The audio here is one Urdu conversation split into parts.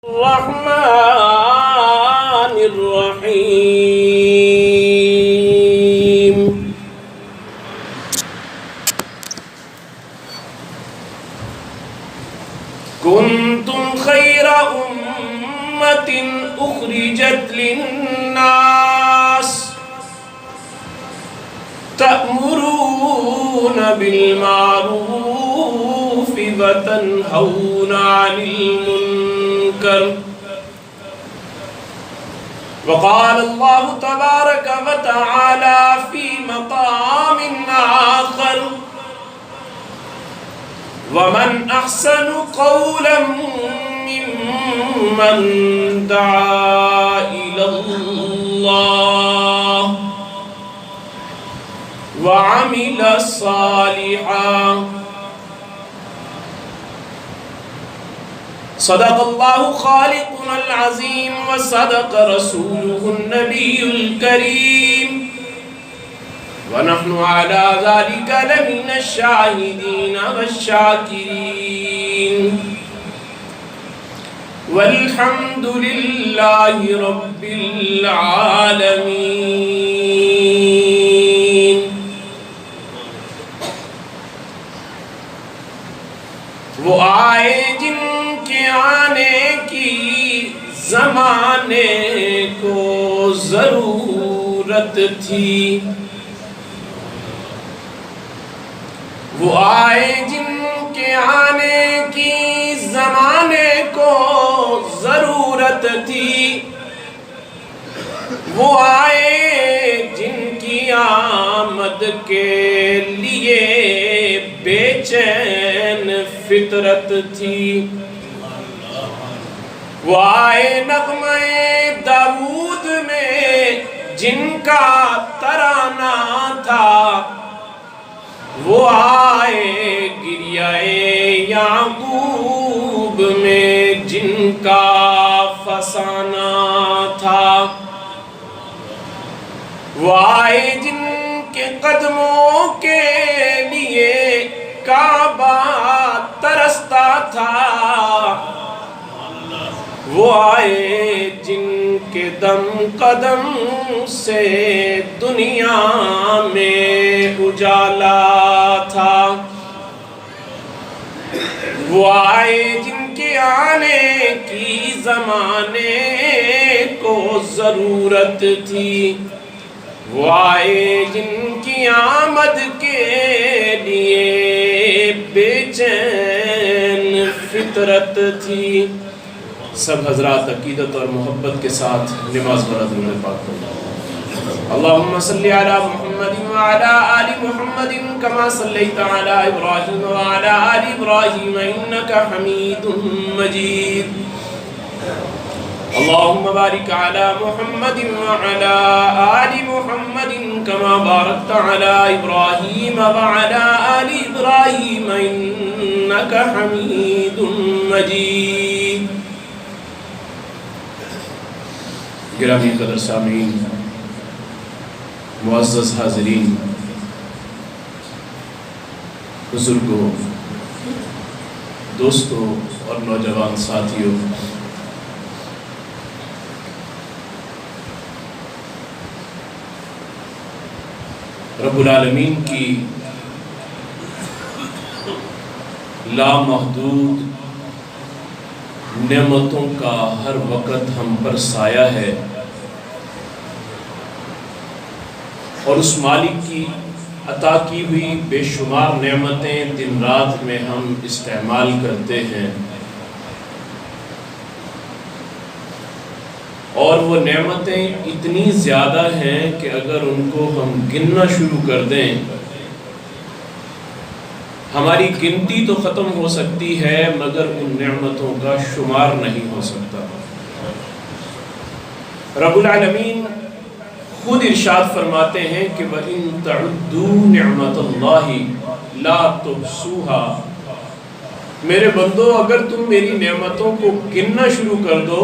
الرحمن الرحيم كنتم خير أمة أخرجت للناس تأمرون بالمعروف وتنهون عن المنكر وقال الله تبارك وتعالى في مقام آخر ومن أحسن قولا ممن دعا إلى الله وعمل صالحا صدق الله خالقنا العظيم وصدق رسوله النبي الكريم ونحن على ذلك لمن الشاهدين والشاكرين والحمد لله رب العالمين. وہ آئے جن کے آنے کی زمانے کو ضرورت تھی، وہ آئے جن کے آنے کی زمانے کو ضرورت تھی، وہ آئے جن کی آمد کے لیے بے چین فطرت تھی، وہ آئے نغمہ داؤد میں جن کا ترانہ تھا، وہ آئے گریہ یعقوب میں جن کا فسانہ تھا، وہ آئے جن کے قدموں کے لیے کعبہ ترستا تھا، وہ آئے جن کے دم قدم سے دنیا میں اجالا تھا، وہ آئے جن کے آنے کی زمانے کو ضرورت تھی، وہ آئے جن کی آمد کے لیے بے چین فطرت تھی. سب حضرات عقیدت اور محبت کے ساتھ نماز برا درود پاک پڑھیں. اللہم صلی علی محمد وعلی آل محمد کما صلیت علی ابراہیم وعلی آل ابراہیم انکا حمید مجید. اللہم بارک علی محمد وعلی آل محمد کما بارکت علی ابراہیم وعلی آل ابراہیم انکا حمید مجید. گرامی قدر سامعین، معزز حاضرین، بزرگوں، دوستوں اور نوجوان ساتھیوں، رب العالمین کی لامحدود نعمتوں کا ہر وقت ہم پر سایہ ہے، اور اس مالک کی عطا کی ہوئی بے شمار نعمتیں دن رات میں ہم استعمال کرتے ہیں، اور وہ نعمتیں اتنی زیادہ ہیں کہ اگر ان کو ہم گننا شروع کر دیں ہماری گنتی تو ختم ہو سکتی ہے مگر ان نعمتوں کا شمار نہیں ہو سکتا. رب العالمین خود ارشاد فرماتے ہیں کہ وَإِن تَعُدُّوا نِعْمَةَ اللَّهِ لَا تُحْصُوهَا. میرے بندو، اگر تم میری نعمتوں کو گننا شروع کر دو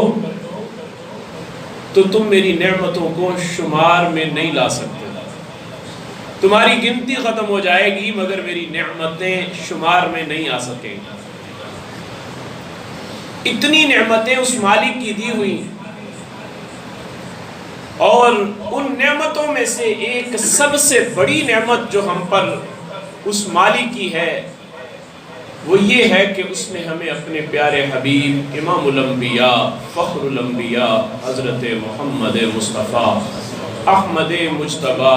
تو تم میری نعمتوں کو شمار میں نہیں لا سکتے. تمہاری گنتی ختم ہو جائے گی مگر میری نعمتیں شمار میں نہیں آ سکیں گی. اتنی نعمتیں اس مالک کی دی ہوئی، اور ان نعمتوں میں سے ایک سب سے بڑی نعمت جو ہم پر اس مالک کی ہے وہ یہ ہے کہ اس نے ہمیں اپنے پیارے حبیب امام الانبیاء فخر الانبیاء حضرت محمد مصطفیٰ احمد مجتبی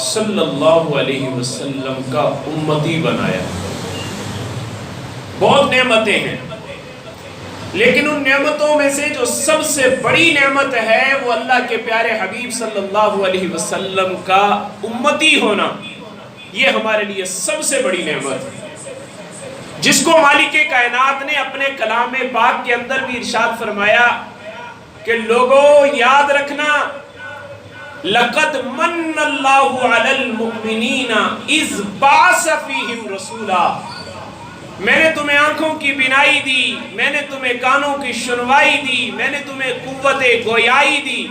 صلی اللہ علیہ وسلم کا امتی بنایا۔ بہت نعمتیں ہیں، لیکن ان نعمتوں میں سے جو سب سے بڑی نعمت ہے وہ اللہ کے پیارے حبیب صلی اللہ علیہ وسلم کا امتی ہونا، یہ ہمارے لیے سب سے بڑی نعمت ہے، جس کو مالک کائنات نے اپنے کلام پاک کے اندر بھی ارشاد فرمایا کہ لوگوں یاد رکھنا، لَقَدْ مَنَّ اللَّهُ عَلَى الْمُؤْمِنِينَ إِذْ بَعَثَ فِيهِمْ رَسُولًا، میں نے تمہیں آنکھوں کی بینائی دی، میں نے تمہیں کانوں کی سنوائی دی، میں نے تمہیں قوت گویائی دی،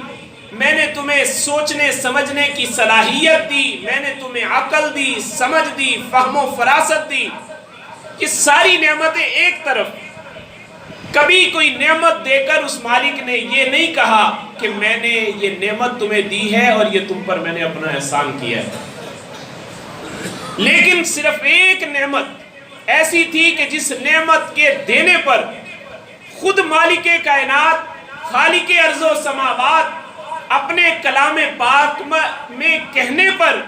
میں نے تمہیں سوچنے سمجھنے کی صلاحیت دی، میں نے تمہیں عقل دی، سمجھ دی، فہم و فراست دی۔ یہ ساری نعمتیں ایک طرف، کبھی کوئی نعمت دے کر اس مالک نے یہ نہیں کہا کہ میں نے یہ نعمت تمہیں دی ہے اور یہ تم پر میں نے اپنا احسان کیا ہے، لیکن صرف ایک نعمت ایسی تھی کہ جس نعمت کے دینے پر خود مالک کائنات خالق ارض و سماوات اپنے کلام پاک میں کہنے پر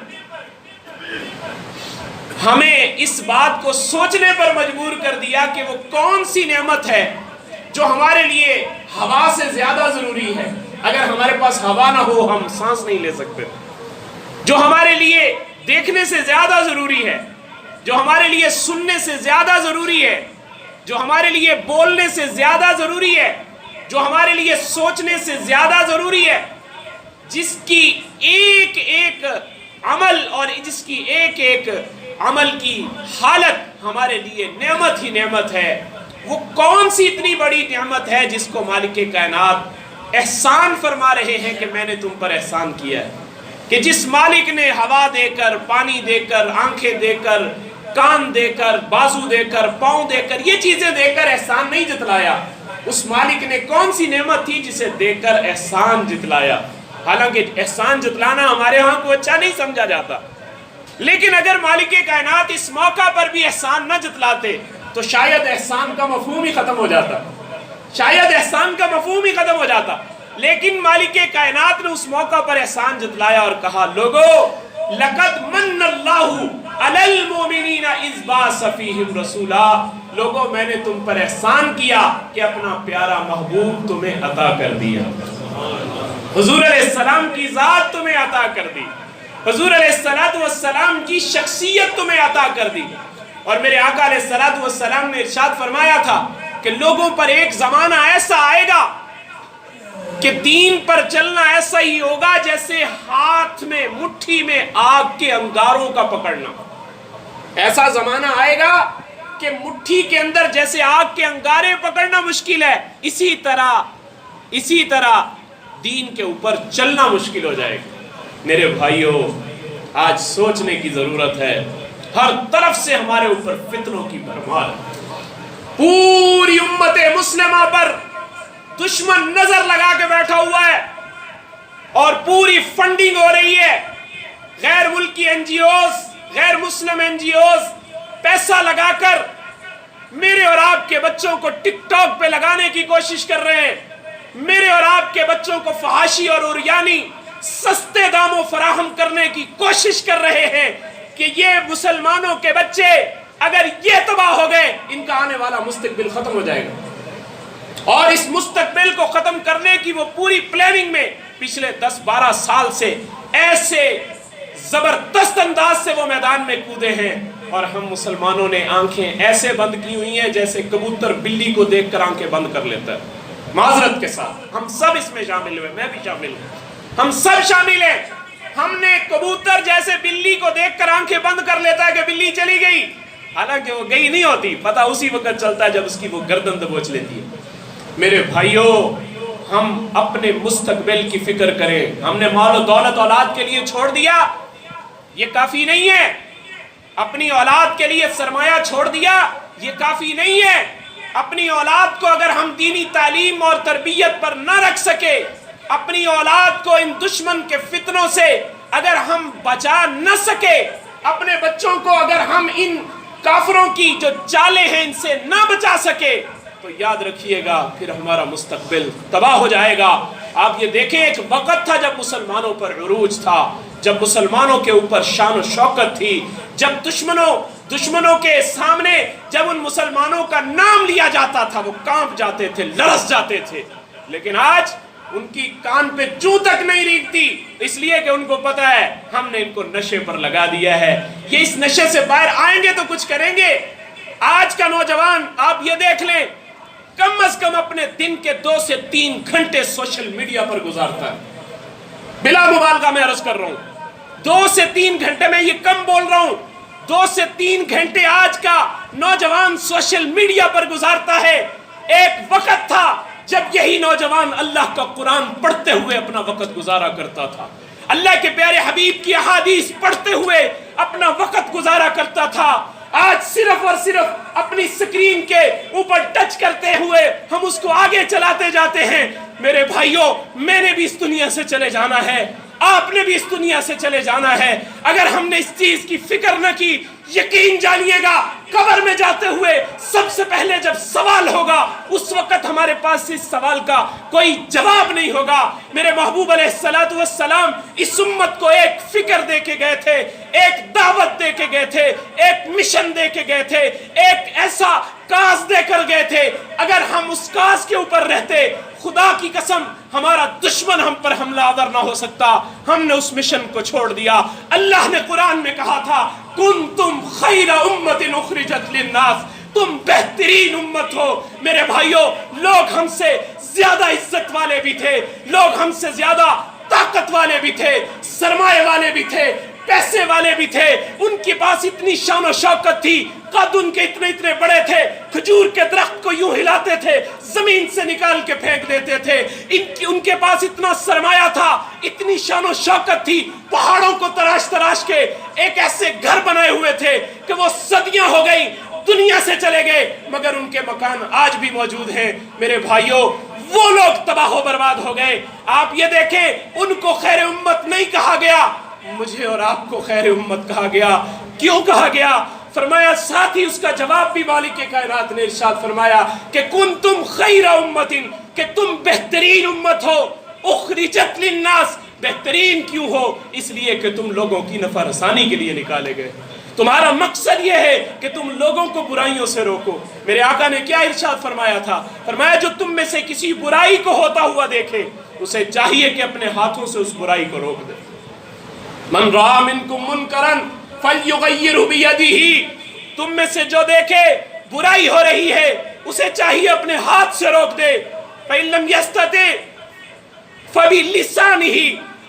ہمیں اس بات کو سوچنے پر مجبور کر دیا کہ وہ کون سی نعمت ہے جو ہمارے لیے ہوا سے زیادہ ضروری ہے۔ اگر ہمارے پاس ہوا نہ ہو ہم سانس نہیں لے سکتے۔ جو ہمارے لیے دیکھنے سے زیادہ ضروری ہے، جو ہمارے لیے سننے سے زیادہ ضروری ہے، جو ہمارے لیے بولنے سے زیادہ ضروری ہے، جو ہمارے لیے سوچنے سے زیادہ ضروری ہے، جس کی ایک ایک عمل اور جس کی ایک ایک عمل کی حالت ہمارے لیے نعمت ہی نعمت ہے، وہ کون سی اتنی بڑی نعمت ہے جس کو مالک کائنات احسان فرما رہے ہیں کہ میں نے تم پر احسان کیا ہے، کہ جس مالک نے ہوا دے کر، پانی دے کر، آنکھیں دے کر، کان دے کر، بازو دے کر، پاؤں دے کر، یہ چیزیں دے کر احسان نہیں جتلایا، اس مالک نے کون سی نعمت تھی جسے دے کر احسان جتلایا۔ حالانکہ احسان جتلانا ہمارے ہاں کو اچھا نہیں سمجھا جاتا، لیکن اگر مالک کائنات اس موقع پر بھی احسان نہ جتلاتے تو شاید احسان کا مفہوم ہی ختم ہو جاتا، شاید احسان کا مفہوم ہی ختم ہو جاتا، لیکن مالک کائنات نے اس موقع پر احسان جتلایا اور کہا لوگو لَقَدْ مَنَّ اللَّهُ عَلَى الْمُؤْمِنِينَ إِذْ بَعَثَ فِيهِمْ رَسُولًا، لوگوں میں نے تم پر احسان کیا کہ اپنا پیارا محبوب تمہیں عطا کر دیا، حضور علیہ السلام کی ذات تمہیں عطا کر دی، حضور علیہ السلام کی شخصیت تمہیں عطا کر دی۔ اور میرے آقا علیہ السلام نے ارشاد فرمایا تھا کہ لوگوں پر ایک زمانہ ایسا آئے گا کہ دین پر چلنا ایسا ہی ہوگا جیسے ہاتھ میں مٹھی میں آگ کے انگاروں کا پکڑنا۔ ایسا زمانہ آئے گا کہ مٹھی کے اندر جیسے آگ کے انگارے پکڑنا مشکل ہے، اسی طرح دین کے اوپر چلنا مشکل ہو جائے گا۔ میرے بھائیوں، آج سوچنے کی ضرورت ہے، ہر طرف سے ہمارے اوپر فتنوں کی بھرمار ہے، پوری امت مسلمہ پر دشمن نظر لگا کے بیٹھا ہوا ہے اور پوری فنڈنگ ہو رہی ہے، غیر ملکی این جی اوز، غیر مسلم این جی اوز پیسہ لگا کر میرے اور آپ کے بچوں کو ٹک ٹاک پہ لگانے کی کوشش کر رہے ہیں، میرے اور آپ کے بچوں کو فحاشی اور عریانی سستے داموں فراہم کرنے کی کوشش کر رہے ہیں کہ یہ مسلمانوں کے بچے اگر یہ تباہ ہو گئے ان کا آنے والا مستقبل ختم ہو جائے گا، اور اس مستقبل کو ختم کرنے کی وہ پوری پلاننگ میں پچھلے 10-12 سال سے ایسے زبردست انداز سے وہ میدان میں کودے ہیں، اور ہم مسلمانوں نے آنکھیں ایسے بند کی ہوئی ہیں جیسے کبوتر بلی کو دیکھ کر آنکھیں بند کر لیتا ہے۔ معذرت کے ساتھ ہم سب اس میں شامل ہوئے، میں بھی شامل ہوں، ہم سب شامل ہیں۔ ہم نے کبوتر جیسے بلی کو دیکھ کر آنکھیں بند کر لیتا ہے کہ بلی چلی گئی، حالانکہ وہ گئی نہیں ہوتی، پتہ اسی وقت چلتا ہے جب اس کی وہ گردن دبوچ لیتی ہے۔ میرے بھائیوں، ہم اپنے مستقبل کی فکر کریں۔ ہم نے مال و دولت اولاد کے لیے چھوڑ دیا، یہ کافی نہیں ہے۔ اپنی اولاد کے لیے سرمایہ چھوڑ دیا، یہ کافی نہیں ہے۔ اپنی اولاد کو اگر ہم دینی تعلیم اور تربیت پر نہ رکھ سکے، اپنی اولاد کو ان دشمن کے فتنوں سے اگر ہم بچا نہ سکے، اپنے بچوں کو اگر ہم ان کافروں کی جو چالیں ہیں ان سے نہ بچا سکے، تو یاد رکھیے گا پھر ہمارا مستقبل تباہ ہو جائے گا۔ آپ یہ دیکھیں، ایک وقت تھا جب مسلمانوں پر عروج تھا، جب مسلمانوں کے اوپر شان و شوکت تھی، جب دشمنوں کے سامنے جب ان مسلمانوں کا نام لیا جاتا تھا وہ کانپ جاتے تھے، لرز جاتے تھے۔ لیکن آج ان کی کان پہ جوں تک نہیں ریگتی، اس لیے کہ ان کو پتا ہے ہم نے ان کو نشے پر لگا دیا ہے، یہ اس نشے سے باہر آئیں گے تو کچھ کریں گے۔ آج کا نوجوان آپ یہ دیکھ لیں، کم از کم اپنے دن کے 2 سے 3 گھنٹے سوشل میڈیا پر گزارتا ہے۔ بلا مبالغہ میں عرض کر رہا ہوں، 2 سے 3 گھنٹے میں یہ کم بول رہا ہوں، 2 سے 3 گھنٹے آج کا نوجوان سوشل میڈیا پر گزارتا ہے۔ ایک وقت تھا جب یہی نوجوان اللہ کا قرآن پڑھتے ہوئے اپنا وقت گزارا کرتا تھا، اللہ کے پیارے حبیب کی احادیث پڑھتے ہوئے اپنا وقت گزارا کرتا تھا۔ آج صرف اور صرف اپنی سکرین کے اوپر ٹچ کرتے ہوئے ہم اس کو آگے چلاتے جاتے ہیں۔ میرے بھائیوں، میں نے بھی اس دنیا سے چلے جانا ہے، آپ نے بھی اس دنیا سے چلے جانا ہے۔ اگر ہم نے اس چیز کی فکر نہ کی، یقین جانیے گا قبر میں جاتے ہوئے سب سے پہلے جب سوال ہوگا اس وقت ہمارے پاس اس سوال کا کوئی جواب نہیں ہوگا۔ میرے محبوب علیہ السلام اس امت کو ایک فکر دے کے گئے تھے، ایک دعوت دے کے گئے تھے، ایک مشن دے کے گئے تھے، ایک ایسا کاز دے کر گئے تھے۔ اگر ہم اس کاز کے اوپر رہتے، خدا کی قسم ہمارا دشمن ہم پر حملہ آور نہ ہو سکتا۔ ہم نے اس مشن کو چھوڑ دیا۔ اللہ نے قرآن میں کہا تھا، کنتم خیر امت اخرجت للناس، تم بہترین امت ہو۔ میرے بھائیوں، لوگ ہم سے زیادہ عزت والے بھی تھے، لوگ ہم سے زیادہ طاقت والے بھی تھے، سرمایہ والے بھی تھے، پیسے والے بھی تھے، ان کے پاس اتنی شان و شوکت تھی، قد ان کے اتنے بڑے تھے، کھجور کے درخت کو یوں ہلاتے تھے، زمین سے نکال کے پھینک دیتے تھے۔ ان کے پاس اتنا سرمایہ تھا، اتنی شان و شوکت تھی، پہاڑوں کو تراش کے ایک ایسے گھر بنائے ہوئے تھے کہ وہ صدیاں ہو گئی، دنیا سے چلے گئے، مگر ان کے مکان آج بھی موجود ہیں۔ میرے بھائیوں، وہ لوگ تباہ و برباد ہو گئے۔ آپ یہ دیکھیں، ان کو خیر امت نہیں کہا گیا، مجھے اور آپ کو خیر امت کہا گیا۔ کیوں کہا گیا؟ فرمایا، ساتھ ہی اس کا جواب بھی مالک کائنات نے ارشاد فرمایا کہ کنتم خیر امت، کہ تم بہترین امت ہو، اخرجت للناس۔ بہترین کیوں ہو؟ اس لیے کہ تم لوگوں کی نفع رسانی کے لیے نکالے گئے، تمہارا مقصد یہ ہے کہ تم لوگوں کو برائیوں سے روکو۔ میرے آقا نے کیا ارشاد فرمایا تھا؟ فرمایا، جو تم میں سے کسی برائی کو ہوتا ہوا دیکھے، اسے چاہیے کہ اپنے ہاتھوں سے اس برائی کو روک دے۔ من رأى منکم منکرا فلیغیرہ بیدہ، تم میں سے جو دیکھے برائی ہو رہی ہے اسے چاہیے اپنے ہاتھ سے روک دے۔ فإن لم یستطع فبلسانہ،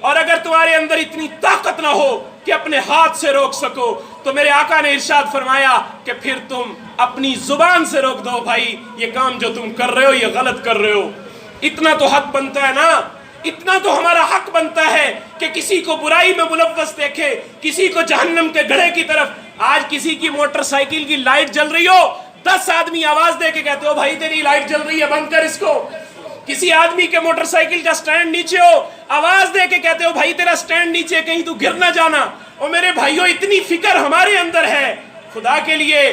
اور اگر تمہارے اندر اتنی طاقت نہ ہو کہ اپنے ہاتھ سے روک سکو تو میرے آقا نے ارشاد فرمایا کہ پھر تم اپنی زبان سے روک دو۔ بھائی، یہ کام جو تم کر رہے ہو یہ غلط کر رہے ہو۔ اتنا تو حق بنتا ہے نا، اتنا تو ہمارا حق بنتا ہے کہ کسی کو برائی میں ملوث دیکھے، کسی کو جہنم کے گڑھے کی طرف۔ آج کسی کی موٹر سائیکل کی لائٹ جل رہی ہو، 10 آدمی آواز دے کے کہتے ہو بھائی تیری لائٹ جل رہی ہے، بند کر اس کو۔ کسی آدمی کے موٹر سائیکل کا سٹینڈ نیچے ہو، آواز دے کے کہتے ہو بھائی تیرا سٹینڈ نیچے، کہیں تو گر نہ جانا۔ اور میرے بھائیوں، اتنی فکر ہمارے اندر ہے، خدا کے لیے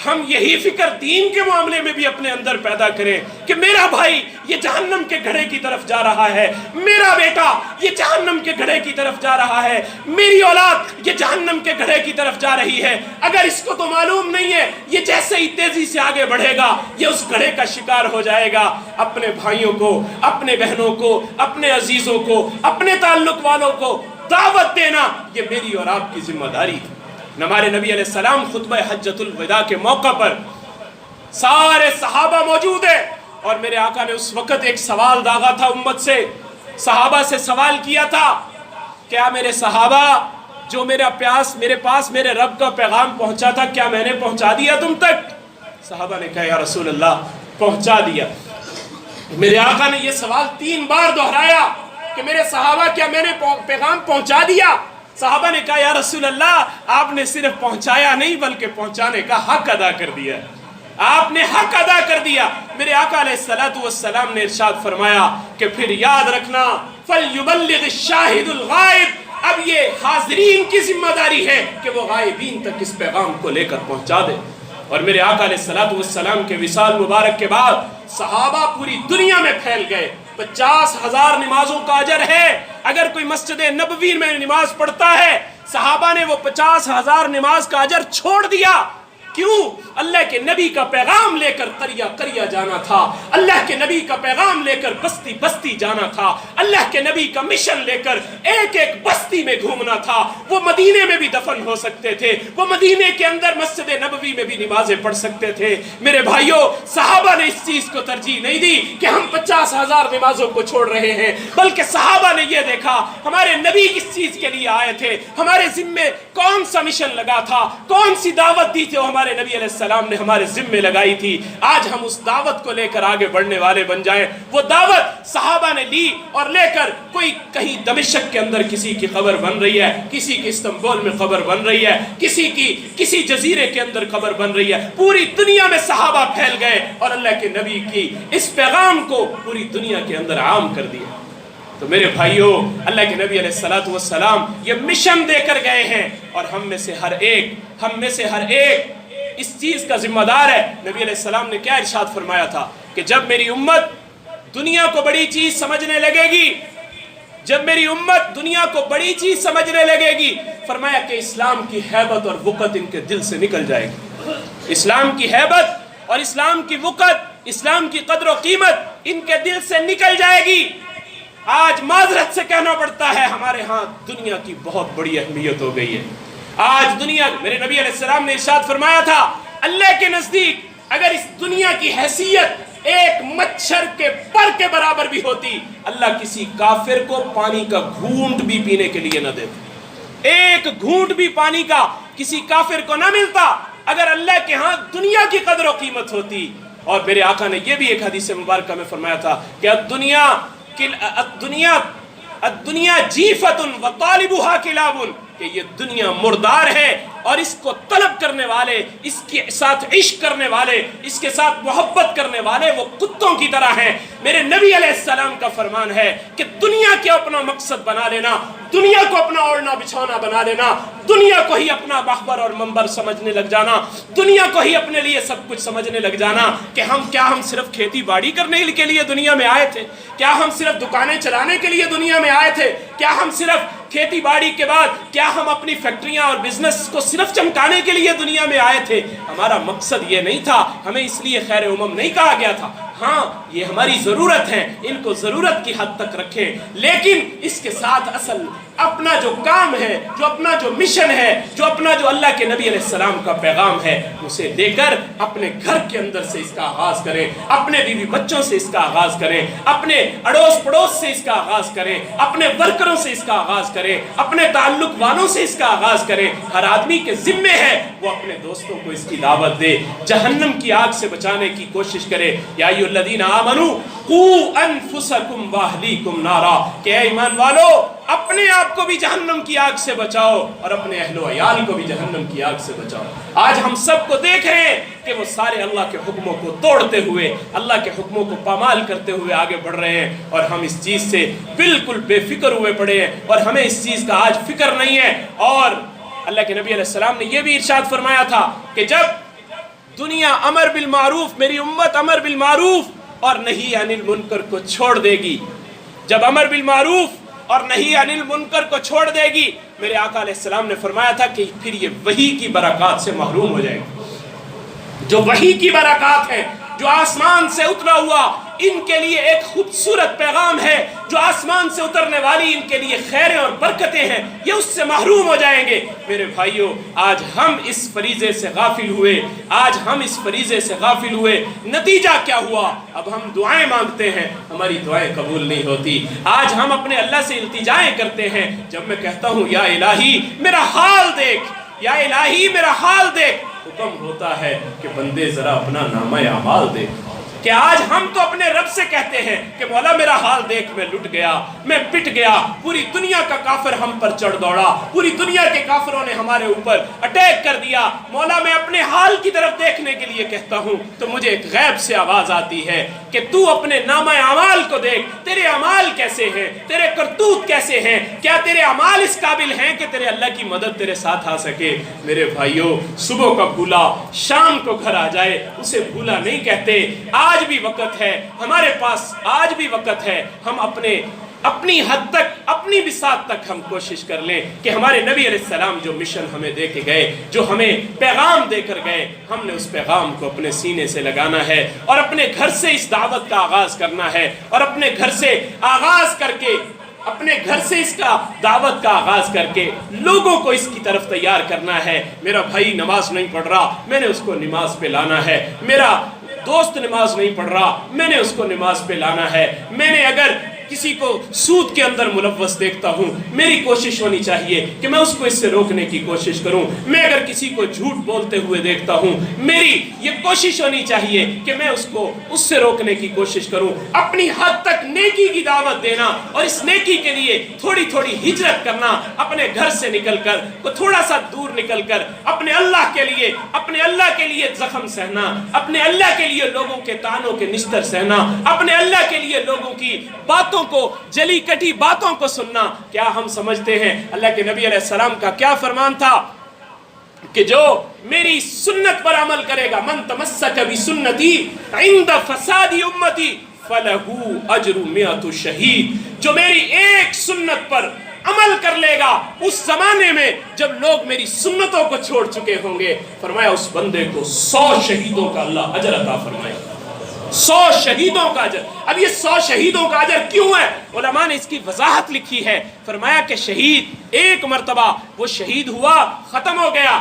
ہم یہی فکر دین کے معاملے میں بھی اپنے اندر پیدا کریں کہ میرا بھائی یہ جہنم کے گڑھے کی طرف جا رہا ہے، میرا بیٹا یہ جہنم کے گڑھے کی طرف جا رہا ہے، میری اولاد یہ جہنم کے گڑھے کی طرف جا رہی ہے۔ اگر اس کو تو معلوم نہیں ہے، یہ جیسے ہی تیزی سے آگے بڑھے گا یہ اس گڑھے کا شکار ہو جائے گا۔ اپنے بھائیوں کو، اپنے بہنوں کو، اپنے عزیزوں کو، اپنے تعلق والوں کو دعوت دینا یہ میری اور آپ کی ذمہ داری ہے۔ ہمارے نبی علیہ السلام خطبہ حجۃ الوداع کے موقع پر سارے صحابہ موجود ہیں، اور میرے آقا نے اس وقت ایک سوال داغا تھا امت سے، صحابہ سے سوال کیا تھا، کیا میرے صحابہ جو میرے پاس میرے رب کا پیغام پہنچا تھا کیا میں نے پہنچا دیا تم تک؟ صحابہ نے کہا یا رسول اللہ پہنچا دیا۔ میرے آقا نے یہ سوال 3 بار دہرایا کہ میرے صحابہ کیا میں نے پیغام پہنچا دیا؟ صحابہ نے کہا یا رسول اللہ آپ نے صرف پہنچایا نہیں بلکہ پہنچانے کا حق ادا کر دیا۔ آپ نے حق ادا کر دیا۔ میرے آقا علیہ الصلوۃ والسلام نے ارشاد فرمایا کہ پھر یاد رکھنا فَلْيُبَلِّغِ الشَّاهِدُ الْغَائِبُ، اب یہ حاضرین کی ذمہ داری ہے کہ وہ غائبین تک اس پیغام کو لے کر پہنچا دے۔ اور میرے آقا علیہ الصلوۃ والسلام کے وصال مبارک کے بعد صحابہ پوری دنیا میں پھیل گئے۔ 50,000 نمازوں کا اجر ہے اگر کوئی مسجد نبوی میں نماز پڑھتا ہے۔ صحابہ نے وہ 50,000 نماز کا اجر چھوڑ دیا، کیوں؟ اللہ کے نبی کا پیغام لے کر قریہ قریہ جانا تھا، اللہ کے نبی کا پیغام لے کر بستی بستی جانا تھا، اللہ کے نبی کا مشن لے کر ایک ایک بستی میں گھومنا تھا۔ وہ مدینے میں بھی دفن ہو سکتے تھے، وہ مدینے کے اندر مسجد نبوی میں بھی نمازیں پڑھ سکتے تھے۔ میرے بھائیوں، صحابہ نے اس چیز کو ترجیح نہیں دی کہ ہم 50,000 نمازوں کو چھوڑ رہے ہیں، بلکہ صحابہ نے یہ دیکھا ہمارے نبی کس چیز کے لیے آئے تھے، ہمارے ذمے کون سا مشن لگا تھا، کون سی دعوت دی تھی ہمارے نبی علیہ السلام نے ہمارے ذمے لگائی تھی۔ آج ہم اس دعوت کو لے کر آگے بڑھنے والے بن جائیں۔ وہ دعوت صحابہ نے لی اور لے کر، کوئی کہیں دمشق کے اندر کسی کی قبر بن رہی ہے، کسی کی استنبول میں قبر بن رہی ہے، کسی کی کسی جزیرے کے اندر قبر بن رہی ہے، پوری دنیا میں صحابہ پھیل گئے اور اللہ کے نبی کی اس پیغام کو پوری دنیا کے اندر عام کر دیا۔ تو میرے بھائیوں، اللہ کے نبی علیہ الصلوۃ والسلام یہ مشن دے کر گئے ہیں، اور ہم میں سے ہر ایک اس چیز کا ذمہ دار ہے۔ نبی علیہ السلام نے کیا ارشاد فرمایا تھا کہ جب میری امت دنیا کو بڑی چیز سمجھنے لگے گی، جب میری امت دنیا کو بڑی چیز سمجھنے لگے گی، فرمایا کہ اسلام کی ہیبت اور وقت ان کے دل سے نکل جائے گی۔ اسلام کی ہیبت اور اسلام کی وقت، اسلام کی قدر و قیمت ان کے دل سے نکل جائے گی۔ آج معذرت سے کہنا پڑتا ہے ہمارے ہاں دنیا کی بہت بڑی اہمیت ہو گئی ہے۔ آج دنیا، میرے نبی علیہ السلام نے ارشاد فرمایا تھا اللہ کے نزدیک اگر اس دنیا کی حیثیت ایک مچھر کے پر کے برابر بھی ہوتی، اللہ کسی کافر کو پانی کا گھونٹ بھی پینے کے لیے نہ دیتا۔ ایک گھونٹ بھی پانی کا کسی کافر کو نہ ملتا اگر اللہ کے ہاں دنیا کی قدر و قیمت ہوتی۔ اور میرے آقا نے یہ بھی ایک حدیث مبارکہ میں فرمایا تھا کہ الدنیا جیفت و طالبها کلاب، کہ یہ دنیا مردار ہے اور اس کو طلب کرنے والے، اس کے ساتھ عشق کرنے والے، اس کے ساتھ محبت کرنے والے وہ کتوں کی طرح ہیں۔ میرے نبی علیہ السلام کا فرمان ہے کہ دنیا کو اپنا مقصد بنا لینا، دنیا کو اپنا اوڑھنا بچھونا بنا لینا، دنیا کو ہی اپنا محبر اور منبر سمجھنے لگ جانا، دنیا کو ہی اپنے لیے سب کچھ سمجھنے لگ جانا کہ ہم صرف کھیتی باڑی کرنے کے لیے دنیا میں آئے تھے؟ کیا ہم صرف دکانیں چلانے کے لیے دنیا میں آئے تھے؟ کیا ہم صرف کھیتی باڑی کے بعد کیا ہم اپنی فیکٹریاں اور بزنس کو صرف چمکانے کے لیے دنیا میں آئے تھے؟ ہمارا مقصد یہ نہیں تھا، ہمیں اس لیے خیر امم نہیں کہا گیا تھا۔ ہاں یہ ہماری ضرورت ہے، ان کو ضرورت کی حد تک رکھیں، لیکن اس کے ساتھ اصل اپنا جو کام ہے، جو اپنا جو مشن ہے، جو اپنا جو اللہ کے نبی علیہ السلام کا پیغام ہے، اسے دے کر اپنے گھر کے اندر سے اس کا آغاز کریں، اپنے بیوی بچوں سے اس کا آغاز کریں، اپنے اڑوس پڑوس سے اس کا آغاز کریں، اپنے ورکروں سے اس کا آغاز کریں، اپنے تعلق والوں سے اس کا آغاز کریں۔ ہر آدمی کے ذمے ہے وہ اپنے دوستوں کو اس کی دعوت دے، جہنم کی آگ سے بچانے کی کوشش کرے۔ یا ایھا الذین آمنوا قوا انفسکم واہلیکم نارا، کہ اے ایمان والو اپنے آپ کو بھی جہنم کی آگ سے بچاؤ اور اپنے اہل و عیال کو بھی جہنم کی آگ سے بچاؤ۔ آج ہم سب کو دیکھ رہے ہیں کہ وہ سارے اللہ کے حکموں کو توڑتے ہوئے، اللہ کے حکموں کو پامال کرتے ہوئے آگے بڑھ رہے ہیں، اور ہم اس چیز سے بالکل بے فکر ہوئے پڑے ہیں، اور ہمیں اس چیز کا آج فکر نہیں ہے۔ اور اللہ کے نبی علیہ السلام نے یہ بھی ارشاد فرمایا تھا کہ جب دنیا امر بالمعروف، میری امت امر بالمعروف اور نہی عن المنکر کو چھوڑ دے گی، جب امر بالمعروف اور نہی عن المنکر کو چھوڑ دے گی، میرے آقا علیہ السلام نے فرمایا تھا کہ پھر یہ وحی کی برکات سے محروم ہو جائے گی۔ جو وحی کی برکات ہیں، جو آسمان سے اترا ہوا ان کے لیے ایک خوبصورت پیغام ہے، جو آسمان سے اترنے والی ان کے لیے خیریں اور برکتیں ہیں، یہ اس سے محروم ہو جائیں گے۔ میرے بھائیوں، آج ہم اس فریضے سے غافل ہوئے، نتیجہ کیا ہوا؟ اب ہم دعائیں مانگتے ہیں، ہماری دعائیں قبول نہیں ہوتی۔ آج ہم اپنے اللہ سے التجائیں کرتے ہیں، جب میں کہتا ہوں یا الہی میرا حال دیکھ، یا الہی میرا حال دیکھ، حکم ہوتا ہے کہ بندے ذرا اپنا نامہ اعمال دیکھ۔ کہ آج ہم تو اپنے رب سے کہتے ہیں کہ مولا میرا حال دیکھ میں لٹ گیا، میں پٹ گیا، پوری دنیا کا کافر ہم پر چڑھ دوڑا، پوری دنیا کے کافروں نے ہمارے اوپر اٹیک کر دیا، مولا میں اپنے حال کی طرف دیکھنے کے لیے کہتا ہوں تو مجھے ایک غیب سے آواز آتی ہے کہ تو اپنے نامہ اعمال کو دیکھ، تیرے اعمال کیسے ہیں، تیرے کرتوت کیسے ہیں، کیا تیرے اعمال اس قابل ہیں کہ تیرے اللہ کی مدد تیرے ساتھ آ سکے۔ میرے بھائیوں، صبح کا بھولا شام کو گھر آ جائے اسے بھولا نہیں کہتے۔ آج بھی وقت ہے ہمارے پاس، آج بھی وقت ہے ہم اپنی حد تک، اپنی بساط تک ہم کوشش کر لیں کہ ہمارے نبی علیہ السلام جو مشن ہمیں دے کے گئے، جو ہمیں پیغام دے کر گئے، ہم نے اس پیغام کو اپنے سینے سے لگانا ہے اور اپنے گھر سے اس دعوت کا آغاز کرنا ہے، اور اپنے گھر سے آغاز کر کے، اپنے گھر سے اس کا دعوت کا آغاز کر کے لوگوں کو اس کی طرف تیار کرنا ہے۔ میرا بھائی نماز نہیں پڑھ رہا، میں نے اس کو نماز پہ لانا ہے۔ میرا دوست نماز نہیں پڑھ رہا، میں نے اس کو نماز پہ لانا ہے۔ میں نے اگر کسی کو سود کے اندر ملوث دیکھتا ہوں، میری کوشش ہونی چاہیے کہ میں اس کو اس سے روکنے کی کوشش کروں۔ میں اگر کسی کو جھوٹ بولتے ہوئے دیکھتا ہوں، میری یہ کوشش ہونی چاہیے کہ میں اس کو اس سے روکنے کی کوشش کروں۔ اپنی حد تک نیکی کی دعوت دینا، اور اس نیکی کے لیے تھوڑی تھوڑی ہجرت کرنا، اپنے گھر سے نکل کر تھوڑا سا دور نکل کر اپنے اللہ کے لیے زخم سہنا، اپنے اللہ کے لیے لوگوں کے طعنوں کے نشتر سہنا، اپنے اللہ کے لیے لوگوں کی باتوں کو، جلی کٹی باتوں کو سننا۔ کیا ہم سمجھتے ہیں اللہ کے نبی علیہ السلام کا کیا فرمان تھا کہ جو میری سنت پر عمل کرے گا، من تمسک بسنتی عند فساد امتی فلہو اجر 100 شہید، جو میری ایک سنت پر عمل کر لے گا اس زمانے میں جب لوگ میری سنتوں کو چھوڑ چکے ہوں گے، فرمایا اس بندے کو 100 شہیدوں کا اللہ اجر عطا فرمائے۔ 100 شہیدوں کا اجر۔ اب یہ 100 شہیدوں کا اجر کیوں ہے؟ علماء نے اس کی وضاحت لکھی ہے۔ فرمایا کہ شہید ایک مرتبہ وہ شہید ہوا، ختم ہو گیا،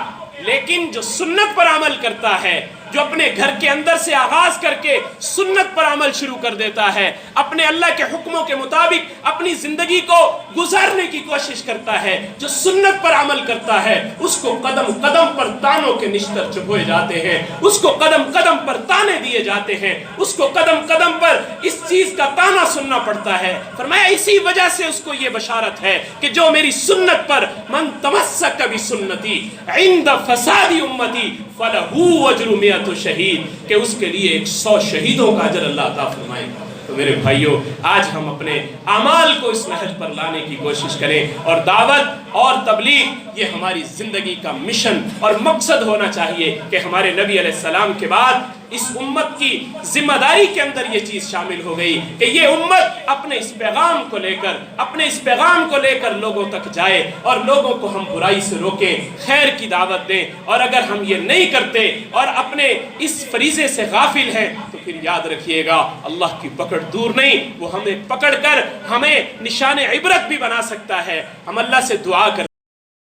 لیکن جو سنت پر عمل کرتا ہے، جو اپنے گھر کے اندر سے آغاز کر کے سنت پر عمل شروع کر دیتا ہے، اپنے اللہ کے حکموں کے مطابق اپنی زندگی کو گزارنے کی کوشش کرتا ہے، جو سنت پر عمل کرتا ہے، اس کو قدم قدم پر تانوں کے نشتر چبھوئے جاتے ہیں، اس کو قدم قدم پر تانے دیے جاتے ہیں، اس کو قدم قدم پر اس چیز کا تانا سننا پڑتا ہے۔ فرمایا اسی وجہ سے اس کو یہ بشارت ہے کہ جو میری سنت پر من تمسک بسنتی عند فساد امتی فلہو اجر 100 شہید، کہ اس کے لیے 100 شہیدوں کا اجر اللہ عطا فرمائے گا۔ تو میرے بھائیوں، آج ہم اپنے اعمال کو اس نہج پر لانے کی کوشش کریں، اور دعوت اور تبلیغ یہ ہماری زندگی کا مشن اور مقصد ہونا چاہیے کہ ہمارے نبی علیہ السلام کے بعد اس امت کی ذمہ داری کے اندر یہ چیز شامل ہو گئی کہ یہ امت اپنے اس پیغام کو لے کر لوگوں تک جائے، اور لوگوں کو ہم برائی سے روکیں، خیر کی دعوت دیں۔ اور اگر ہم یہ نہیں کرتے اور اپنے اس فریضے سے غافل ہیں تو پھر یاد رکھیے گا اللہ کی پکڑ دور نہیں، وہ ہمیں پکڑ کر ہمیں نشان عبرت بھی بنا سکتا ہے۔ ہم اللہ سے دعا کرتے